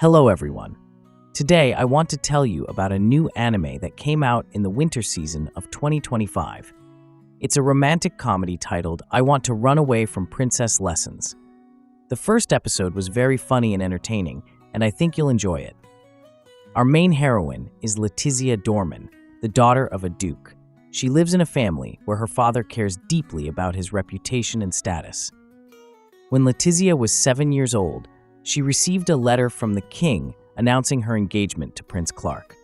Hello everyone. Today I want to tell you about a new anime that came out in the winter season of 2025. It's a romantic comedy titled I Want to Run Away from Princess Lessons. The first episode was very funny and entertaining, and I think you'll enjoy it. Our main heroine is Letizia Dorman, the daughter of a duke. She lives in a family where her father cares deeply about his reputation and status. When Letizia was 7 years old, she received a letter from the king announcing her engagement to Prince Clark.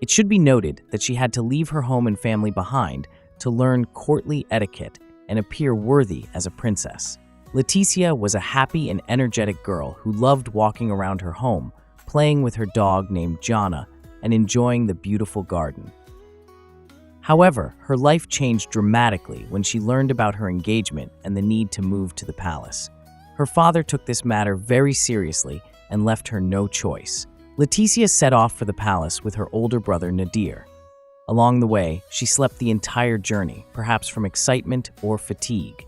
It should be noted that she had to leave her home and family behind to learn courtly etiquette and appear worthy as a princess. Letizia was a happy and energetic girl who loved walking around her home, playing with her dog named Jana, and enjoying the beautiful garden. However, her life changed dramatically when she learned about her engagement and the need to move to the palace. Her father took this matter very seriously and left her no choice. Letizia set off for the palace with her older brother Nadir. Along the way, she slept the entire journey, perhaps from excitement or fatigue.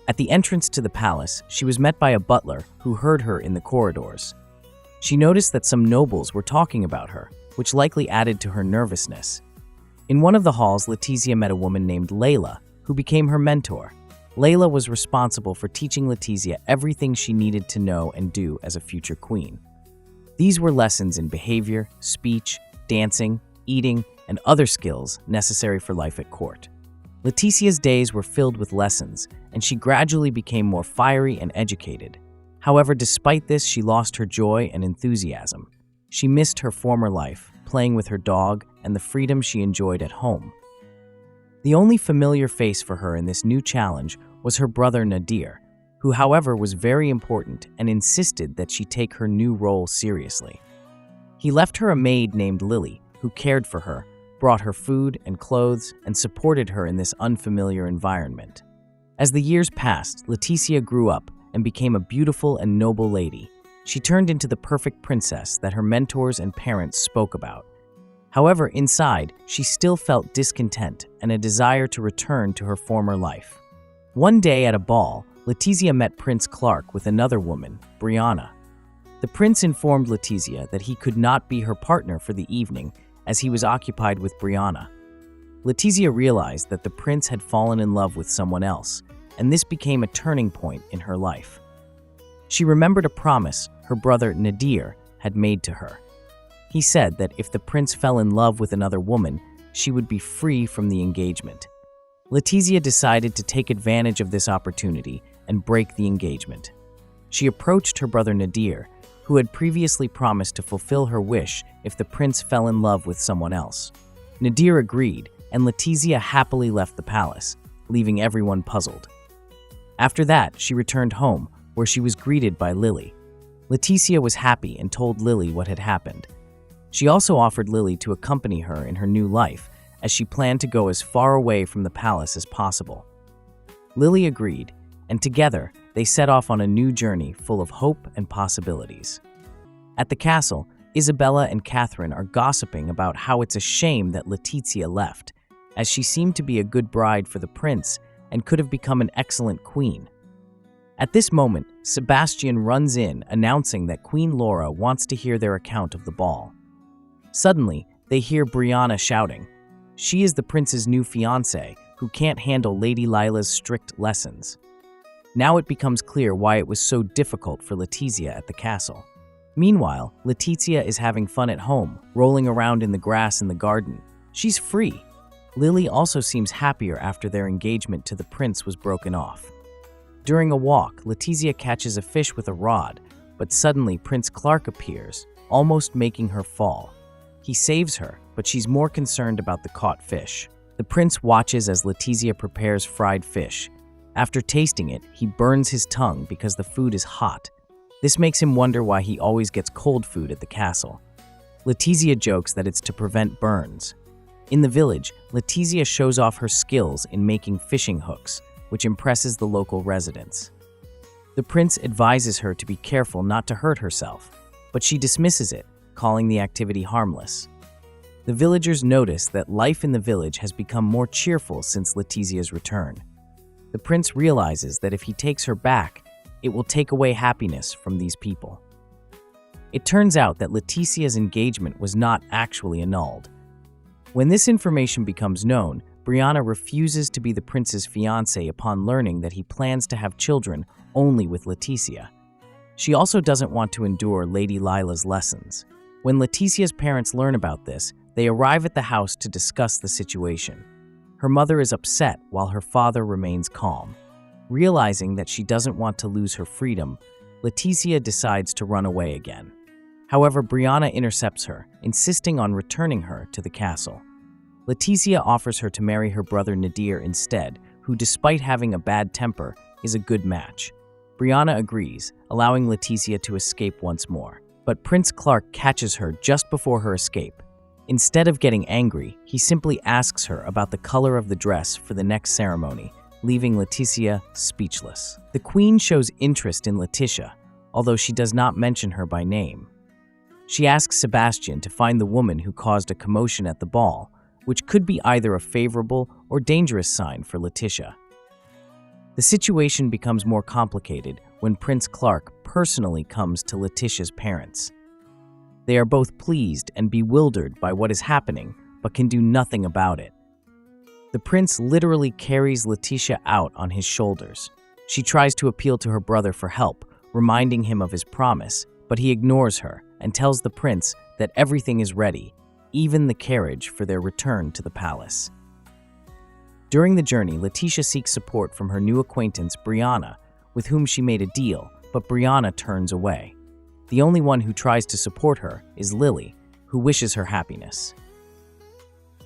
At the entrance to the palace, she was met by a butler who heard her in the corridors. She noticed that some nobles were talking about her, which likely added to her nervousness. In one of the halls, Letizia met a woman named Layla, who became her mentor. Layla was responsible for teaching Letizia everything she needed to know and do as a future queen. These were lessons in behavior, speech, dancing, eating, and other skills necessary for life at court. Letizia's days were filled with lessons, and she gradually became more fiery and educated. However, despite this, she lost her joy and enthusiasm. She missed her former life, playing with her dog, and the freedom she enjoyed at home. The only familiar face for her in this new challenge was her brother Nadir, who however was very important and insisted that she take her new role seriously. He left her a maid named Lily, who cared for her, brought her food and clothes, and supported her in this unfamiliar environment. As the years passed, Letizia grew up and became a beautiful and noble lady. She turned into the perfect princess that her mentors and parents spoke about. However, inside, she still felt discontent and a desire to return to her former life. One day at a ball, Letizia met Prince Clark with another woman, Brianna. The prince informed Letizia that he could not be her partner for the evening as he was occupied with Brianna. Letizia realized that the prince had fallen in love with someone else, and this became a turning point in her life. She remembered a promise her brother Nadir had made to her. He said that if the prince fell in love with another woman, she would be free from the engagement. Letizia decided to take advantage of this opportunity and break the engagement. She approached her brother Nadir, who had previously promised to fulfill her wish if the prince fell in love with someone else. Nadir agreed, and Letizia happily left the palace, leaving everyone puzzled. After that, she returned home, where she was greeted by Lily. Letizia was happy and told Lily what had happened. She also offered Lily to accompany her in her new life, as she planned to go as far away from the palace as possible. Lily agreed, and together they set off on a new journey full of hope and possibilities. At the castle, Isabella and Catherine are gossiping about how it's a shame that Letizia left, as she seemed to be a good bride for the prince and could have become an excellent queen. At this moment, Sebastian runs in, announcing that Queen Laura wants to hear their account of the ball. Suddenly, they hear Brianna shouting. She is the prince's new fiancée, who can't handle Lady Lila's strict lessons. Now it becomes clear why it was so difficult for Letizia at the castle. Meanwhile, Letizia is having fun at home, rolling around in the grass in the garden. She's free. Lily also seems happier after their engagement to the prince was broken off. During a walk, Letizia catches a fish with a rod, but suddenly Prince Clark appears, almost making her fall. He saves her, but she's more concerned about the caught fish. The prince watches as Letizia prepares fried fish. After tasting it, he burns his tongue because the food is hot. This makes him wonder why he always gets cold food at the castle. Letizia jokes that it's to prevent burns. In the village, Letizia shows off her skills in making fishing hooks, which impresses the local residents. The prince advises her to be careful not to hurt herself, but she dismisses it, calling the activity harmless. The villagers notice that life in the village has become more cheerful since Letizia's return. The prince realizes that if he takes her back, it will take away happiness from these people. It turns out that Leticia's engagement was not actually annulled. When this information becomes known, Brianna refuses to be the prince's fiancée upon learning that he plans to have children only with Leticia. She also doesn't want to endure Lady Lila's lessons. When Leticia's parents learn about this, they arrive at the house to discuss the situation. Her mother is upset while her father remains calm. Realizing that she doesn't want to lose her freedom, Leticia decides to run away again. However, Brianna intercepts her, insisting on returning her to the castle. Leticia offers her to marry her brother Nadir instead, who, despite having a bad temper, is a good match. Brianna agrees, allowing Leticia to escape once more. But Prince Clark catches her just before her escape. Instead of getting angry, he simply asks her about the color of the dress for the next ceremony, leaving Leticia speechless. The queen shows interest in Leticia, although she does not mention her by name. She asks Sebastian to find the woman who caused a commotion at the ball, which could be either a favorable or dangerous sign for Leticia. The situation becomes more complicated when Prince Clark personally comes to Leticia's parents. They are both pleased and bewildered by what is happening, but can do nothing about it. The prince literally carries Leticia out on his shoulders. She tries to appeal to her brother for help, reminding him of his promise, but he ignores her and tells the prince that everything is ready, even the carriage for their return to the palace. During the journey, Leticia seeks support from her new acquaintance, Brianna, with whom she made a deal, but Brianna turns away. The only one who tries to support her is Lily, who wishes her happiness.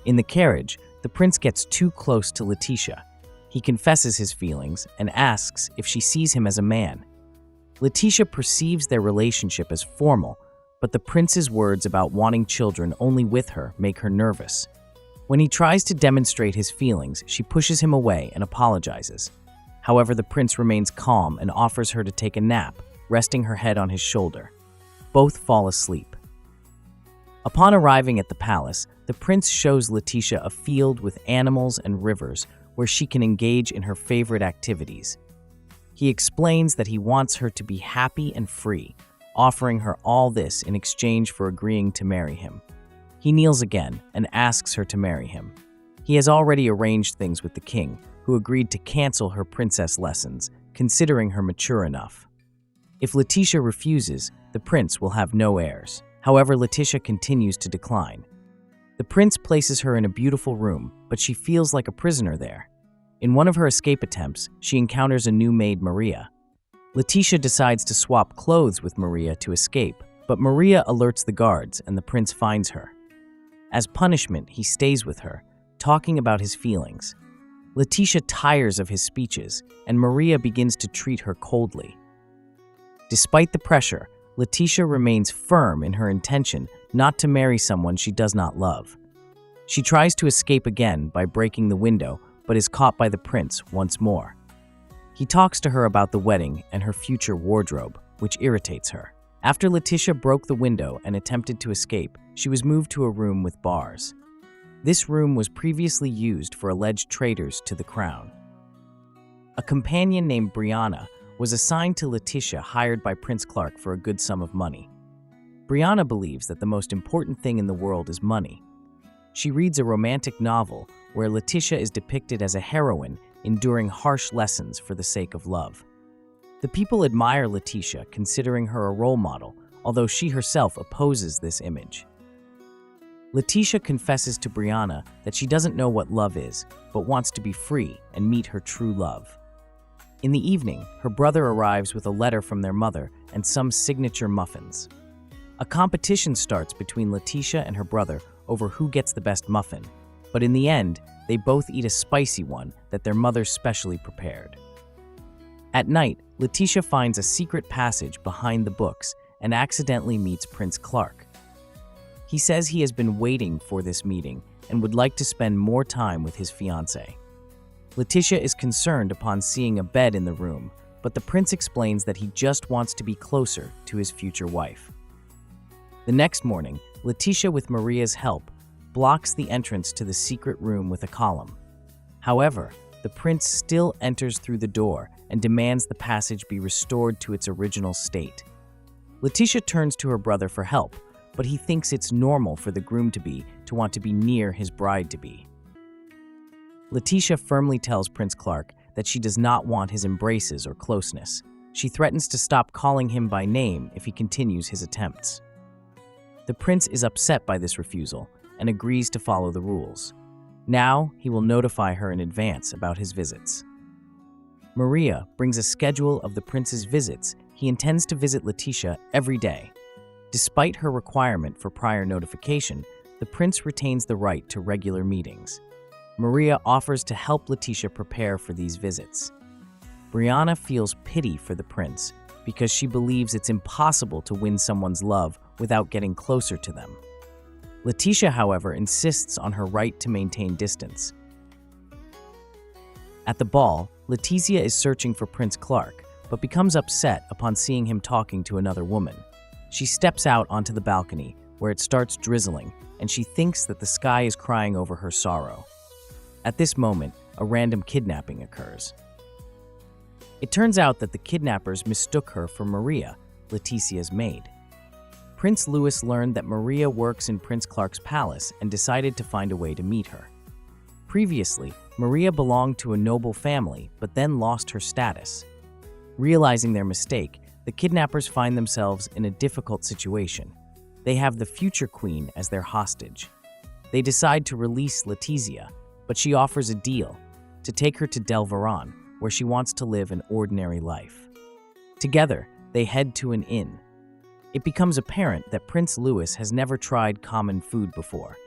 In the carriage, the prince gets too close to Leticia. He confesses his feelings and asks if she sees him as a man. Leticia perceives their relationship as formal, but the prince's words about wanting children only with her make her nervous. When he tries to demonstrate his feelings, she pushes him away and apologizes. However, the prince remains calm and offers her to take a nap, resting her head on his shoulder. Both fall asleep. Upon arriving at the palace, the prince shows Leticia a field with animals and rivers where she can engage in her favorite activities. He explains that he wants her to be happy and free, offering her all this in exchange for agreeing to marry him. He kneels again and asks her to marry him. He has already arranged things with the king, who agreed to cancel her princess lessons, considering her mature enough. If Leticia refuses, the prince will have no heirs. However, Leticia continues to decline. The prince places her in a beautiful room, but she feels like a prisoner there. In one of her escape attempts, she encounters a new maid, Maria. Leticia decides to swap clothes with Maria to escape, but Maria alerts the guards and the prince finds her. As punishment, he stays with her, talking about his feelings. Leticia tires of his speeches, and Maria begins to treat her coldly. Despite the pressure, Leticia remains firm in her intention not to marry someone she does not love. She tries to escape again by breaking the window, but is caught by the prince once more. He talks to her about the wedding and her future wardrobe, which irritates her. After Leticia broke the window and attempted to escape, she was moved to a room with bars. This room was previously used for alleged traitors to the crown. A companion named Brianna was assigned to Leticia, hired by Prince Clark for a good sum of money. Brianna believes that the most important thing in the world is money. She reads a romantic novel where Leticia is depicted as a heroine enduring harsh lessons for the sake of love. The people admire Leticia, considering her a role model, although she herself opposes this image. Leticia confesses to Brianna that she doesn't know what love is, but wants to be free and meet her true love. In the evening, her brother arrives with a letter from their mother and some signature muffins. A competition starts between Leticia and her brother over who gets the best muffin, but in the end, they both eat a spicy one that their mother specially prepared. At night, Leticia finds a secret passage behind the books and accidentally meets Prince Clark. He says he has been waiting for this meeting and would like to spend more time with his fiancée. Leticia is concerned upon seeing a bed in the room, but the prince explains that he just wants to be closer to his future wife. The next morning, Leticia, with Maria's help, blocks the entrance to the secret room with a column. However, the prince still enters through the door and demands the passage be restored to its original state. Letitia turns to her brother for help, but he thinks it's normal for the groom-to-be to want to be near his bride-to-be. Letitia firmly tells Prince Clark that she does not want his embraces or closeness. She threatens to stop calling him by name if he continues his attempts. The prince is upset by this refusal and agrees to follow the rules. Now, he will notify her in advance about his visits. Maria brings a schedule of the prince's visits. He intends to visit Letitia every day. Despite her requirement for prior notification, the prince retains the right to regular meetings. Maria offers to help Letitia prepare for these visits. Brianna feels pity for the prince because she believes it's impossible to win someone's love without getting closer to them. Letitia, however, insists on her right to maintain distance. At the ball, Letitia is searching for Prince Clark, but becomes upset upon seeing him talking to another woman. She steps out onto the balcony, where it starts drizzling, and she thinks that the sky is crying over her sorrow. At this moment, a random kidnapping occurs. It turns out that the kidnappers mistook her for Maria, Letitia's maid. Prince Louis learned that Maria works in Prince Clark's palace and decided to find a way to meet her. Previously, Maria belonged to a noble family, but then lost her status. Realizing their mistake, the kidnappers find themselves in a difficult situation. They have the future queen as their hostage. They decide to release Letitia, but she offers a deal to take her to Del Veron, where she wants to live an ordinary life. Together, they head to an inn. It becomes apparent that Prince Louis has never tried common food before.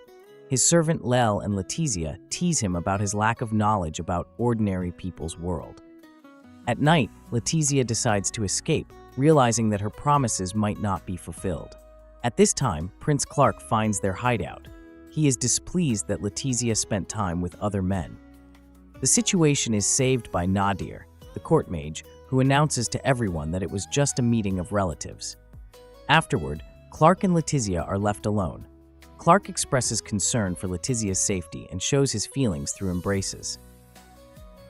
His servant Lel and Letitia tease him about his lack of knowledge about ordinary people's world. At night, Letitia decides to escape, realizing that her promises might not be fulfilled. At this time, Prince Clark finds their hideout. He is displeased that Letitia spent time with other men. The situation is saved by Nadir, the court mage, who announces to everyone that it was just a meeting of relatives. Afterward, Clark and Letitia are left alone. Clark expresses concern for Letitia's safety and shows his feelings through embraces.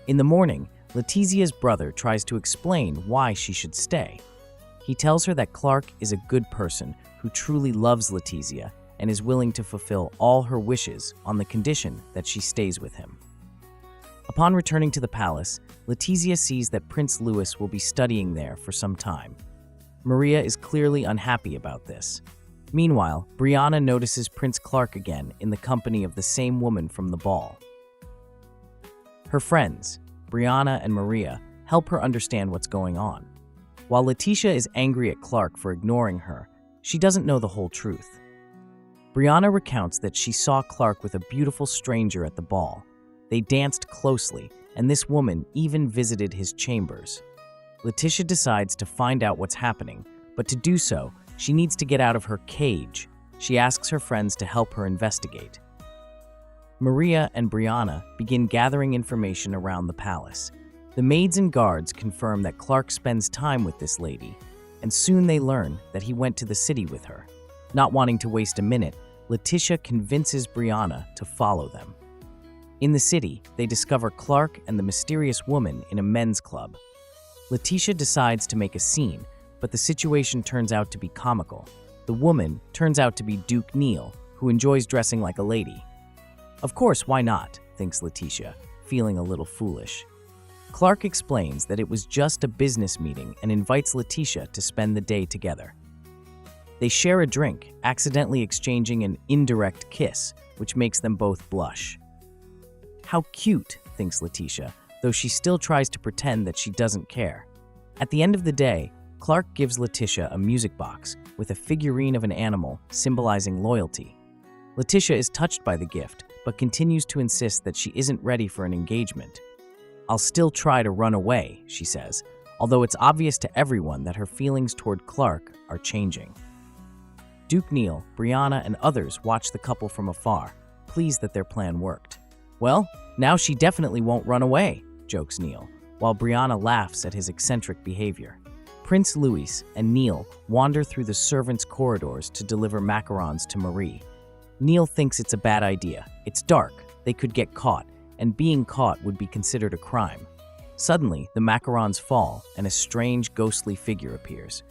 In the morning, Letitia's brother tries to explain why she should stay. He tells her that Clark is a good person who truly loves Letitia and is willing to fulfill all her wishes on the condition that she stays with him. Upon returning to the palace, Letitia sees that Prince Louis will be studying there for some time. Maria is clearly unhappy about this. Meanwhile, Brianna notices Prince Clark again in the company of the same woman from the ball. Her friends, Brianna and Maria, help her understand what's going on. While Letitia is angry at Clark for ignoring her, she doesn't know the whole truth. Brianna recounts that she saw Clark with a beautiful stranger at the ball. They danced closely, and this woman even visited his chambers. Letitia decides to find out what's happening, but to do so, she needs to get out of her cage. She asks her friends to help her investigate. Maria and Brianna begin gathering information around the palace. The maids and guards confirm that Clark spends time with this lady, and soon they learn that he went to the city with her. Not wanting to waste a minute, Letitia convinces Brianna to follow them. In the city, they discover Clark and the mysterious woman in a men's club. Letitia decides to make a scene, but the situation turns out to be comical. The woman turns out to be Duke Neil, who enjoys dressing like a lady. Of course, why not, thinks Letitia, feeling a little foolish. Clark explains that it was just a business meeting and invites Letitia to spend the day together. They share a drink, accidentally exchanging an indirect kiss, which makes them both blush. How cute, thinks Letitia, though she still tries to pretend that she doesn't care. At the end of the day, Clark gives Letitia a music box with a figurine of an animal symbolizing loyalty. Letitia is touched by the gift, but continues to insist that she isn't ready for an engagement. "I'll still try to run away," she says, although it's obvious to everyone that her feelings toward Clark are changing. Duke Neil, Brianna, and others watch the couple from afar, pleased that their plan worked. "Well, now she definitely won't run away," jokes Neil, while Brianna laughs at his eccentric behavior. Prince Louis and Neil wander through the servants' corridors to deliver macarons to Marie. Neil thinks it's a bad idea. It's dark, they could get caught, and being caught would be considered a crime. Suddenly, the macarons fall, and a strange, ghostly figure appears.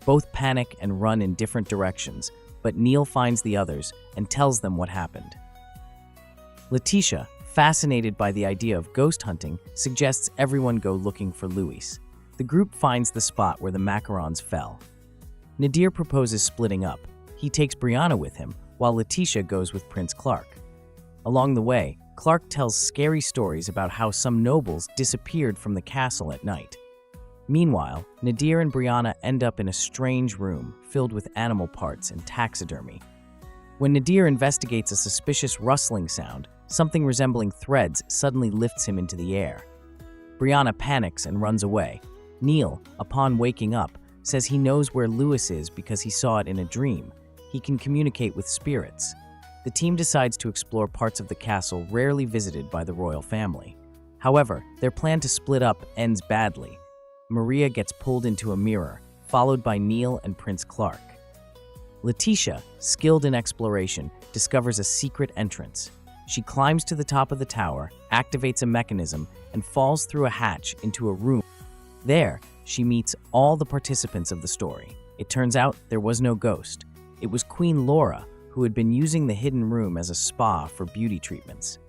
Both panic and run in different directions, but Neil finds the others and tells them what happened. Letitia, fascinated by the idea of ghost hunting, suggests everyone go looking for Luis. The group finds the spot where the macarons fell. Nadir proposes splitting up. He takes Brianna with him, while Letitia goes with Prince Clark. Along the way, Clark tells scary stories about how some nobles disappeared from the castle at night. Meanwhile, Nadir and Brianna end up in a strange room filled with animal parts and taxidermy. When Nadir investigates a suspicious rustling sound, something resembling threads suddenly lifts him into the air. Brianna panics and runs away. Neil, upon waking up, says he knows where Luis is because he saw it in a dream. He can communicate with spirits. The team decides to explore parts of the castle rarely visited by the royal family. However, their plan to split up ends badly. Maria gets pulled into a mirror, followed by Neil and Prince Clark. Letitia, skilled in exploration, discovers a secret entrance. She climbs to the top of the tower, activates a mechanism, and falls through a hatch into a room. There, she meets all the participants of the story. It turns out there was no ghost. It was Queen Laura, who had been using the hidden room as a spa for beauty treatments.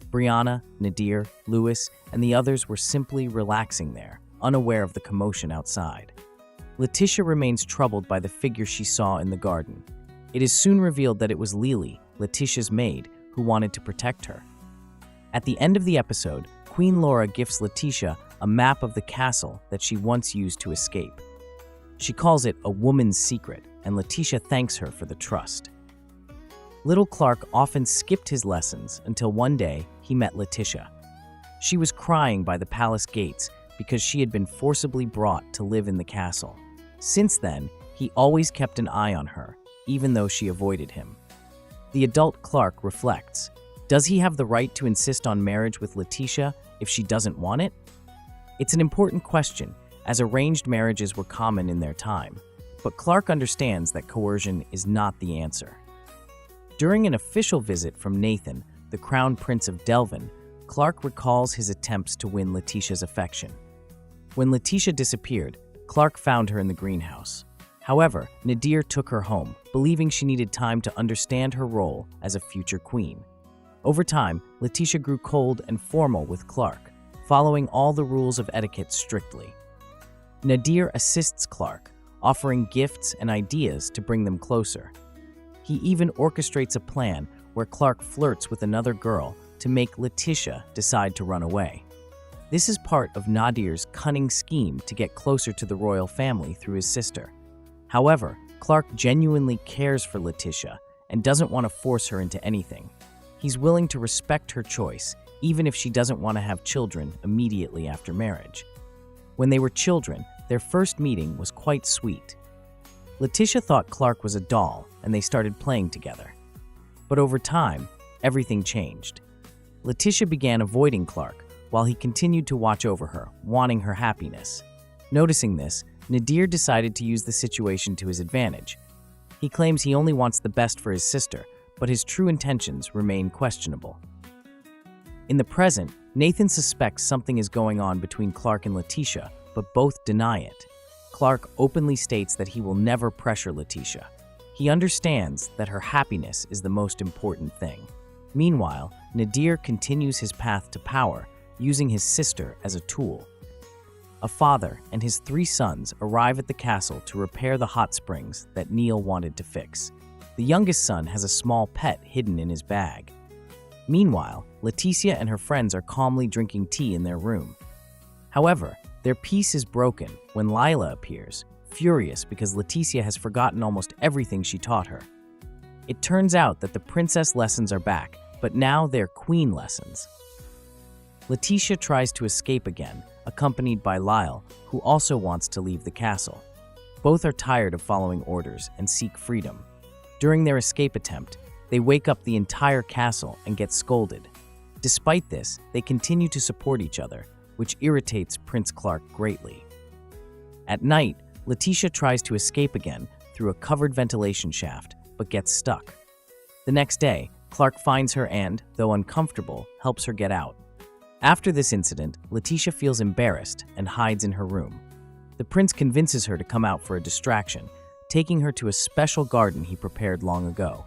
Brianna, Nadir, Luis, and the others were simply relaxing there, unaware of the commotion outside. Letitia remains troubled by the figure she saw in the garden. It is soon revealed that it was Lily, Letitia's maid, who wanted to protect her. At the end of the episode, Queen Laura gifts Letitia a map of the castle that she once used to escape. She calls it a woman's secret, and Letitia thanks her for the trust. Little Clark often skipped his lessons until one day he met Letitia. She was crying by the palace gates because she had been forcibly brought to live in the castle. Since then, he always kept an eye on her, even though she avoided him. The adult Clark reflects. Does he have the right to insist on marriage with Letitia if she doesn't want it? It's an important question, as arranged marriages were common in their time, but Clark understands that coercion is not the answer. During an official visit from Nathan, the Crown Prince of Delvin, Clark recalls his attempts to win Letitia's affection. When Letitia disappeared, Clark found her in the greenhouse. However, Nadir took her home, believing she needed time to understand her role as a future queen. Over time, Letitia grew cold and formal with Clark, following all the rules of etiquette strictly. Nadir assists Clark, offering gifts and ideas to bring them closer. He even orchestrates a plan where Clark flirts with another girl to make Letitia decide to run away. This is part of Nadir's cunning scheme to get closer to the royal family through his sister. However, Clark genuinely cares for Letitia and doesn't want to force her into anything. He's willing to respect her choice, even if she doesn't want to have children immediately after marriage. When they were children, their first meeting was quite sweet. Letitia thought Clark was a doll, and they started playing together. But over time, everything changed. Letitia began avoiding Clark, while he continued to watch over her, wanting her happiness. Noticing this, Nadir decided to use the situation to his advantage. He claims he only wants the best for his sister, but his true intentions remain questionable. In the present, Nathan suspects something is going on between Clark and Letitia, but both deny it. Clark openly states that he will never pressure Letitia. He understands that her happiness is the most important thing. Meanwhile, Nadir continues his path to power, using his sister as a tool. A father and his 3 sons arrive at the castle to repair the hot springs that Neil wanted to fix. The youngest son has a small pet hidden in his bag. Meanwhile, Letitia and her friends are calmly drinking tea in their room. However, their peace is broken when Lila appears, furious because Letitia has forgotten almost everything she taught her. It turns out that the princess lessons are back, but now they're queen lessons. Letitia tries to escape again, accompanied by Lyle, who also wants to leave the castle. Both are tired of following orders and seek freedom. During their escape attempt, they wake up the entire castle and get scolded. Despite this, they continue to support each other, which irritates Prince Clark greatly. At night, Letitia tries to escape again through a covered ventilation shaft, but gets stuck. The next day, Clark finds her and, though uncomfortable, helps her get out. After this incident, Letitia feels embarrassed and hides in her room. The prince convinces her to come out for a distraction, taking her to a special garden he prepared long ago.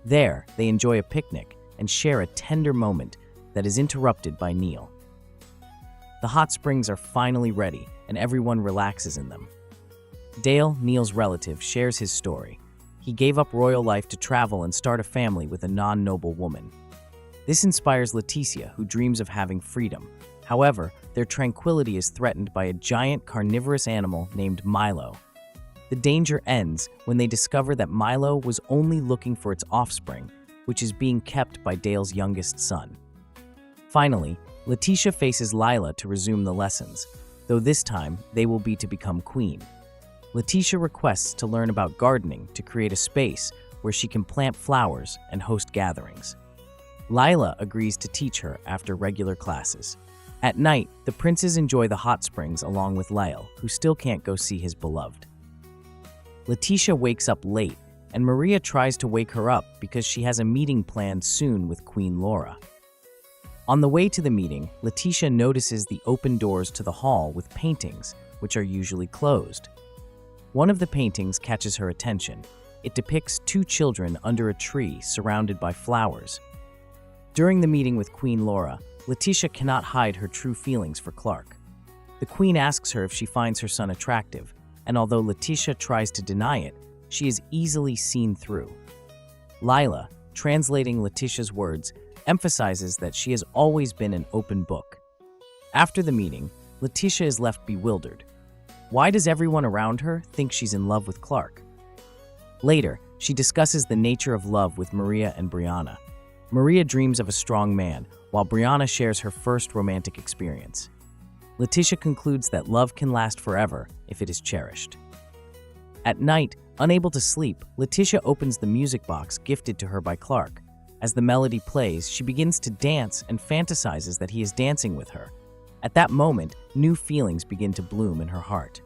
There, they enjoy a picnic and share a tender moment that is interrupted by Neil. The hot springs are finally ready, and everyone relaxes in them. Dale, Neil's relative, shares his story. He gave up royal life to travel and start a family with a non-noble woman. This inspires Leticia, who dreams of having freedom. However, their tranquility is threatened by a giant carnivorous animal named Milo. The danger ends when they discover that Milo was only looking for its offspring, which is being kept by Dale's youngest son. Finally, Leticia faces Lila to resume the lessons, though this time they will be to become queen. Leticia requests to learn about gardening to create a space where she can plant flowers and host gatherings. Lila agrees to teach her after regular classes. At night, the princes enjoy the hot springs along with Lyle, who still can't go see his beloved. Leticia wakes up late, and Maria tries to wake her up because she has a meeting planned soon with Queen Laura. On the way to the meeting, Leticia notices the open doors to the hall with paintings, which are usually closed. One of the paintings catches her attention. It depicts two children under a tree surrounded by flowers. During the meeting with Queen Laura, Leticia cannot hide her true feelings for Clark. The queen asks her if she finds her son attractive, and although Leticia tries to deny it, she is easily seen through. Lila, translating Leticia's words, emphasizes that she has always been an open book. After the meeting, Leticia is left bewildered. Why does everyone around her think she's in love with Clark? Later, she discusses the nature of love with Maria and Brianna. Maria dreams of a strong man, while Brianna shares her first romantic experience. Leticia concludes that love can last forever if it is cherished. At night, unable to sleep, Leticia opens the music box gifted to her by Clark. As the melody plays, she begins to dance and fantasizes that he is dancing with her. At that moment, new feelings begin to bloom in her heart.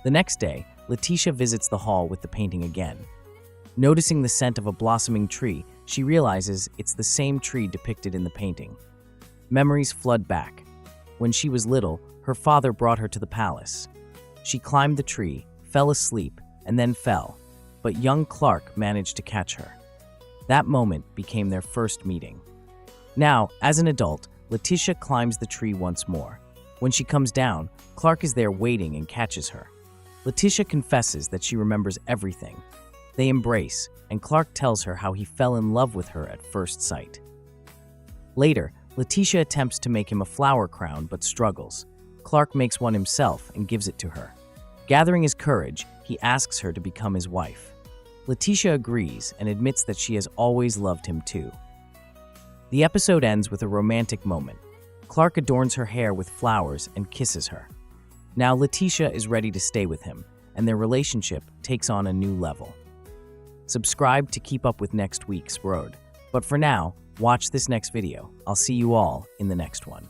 The next day, Leticia visits the hall with the painting again. Noticing the scent of a blossoming tree, she realizes it's the same tree depicted in the painting. Memories flood back. When she was little, her father brought her to the palace. She climbed the tree, fell asleep, and then fell, but young Clark managed to catch her. That moment became their first meeting. Now, as an adult, Leticia climbs the tree once more. When she comes down, Clark is there waiting and catches her. Leticia confesses that she remembers everything. They embrace, and Clark tells her how he fell in love with her at first sight. Later, Leticia attempts to make him a flower crown but struggles. Clark makes one himself and gives it to her. Gathering his courage, he asks her to become his wife. Leticia agrees and admits that she has always loved him too. The episode ends with a romantic moment. Clark adorns her hair with flowers and kisses her. Now Leticia is ready to stay with him, and their relationship takes on a new level. Subscribe to keep up with next week's road. But for now, watch this next video. I'll see you all in the next one.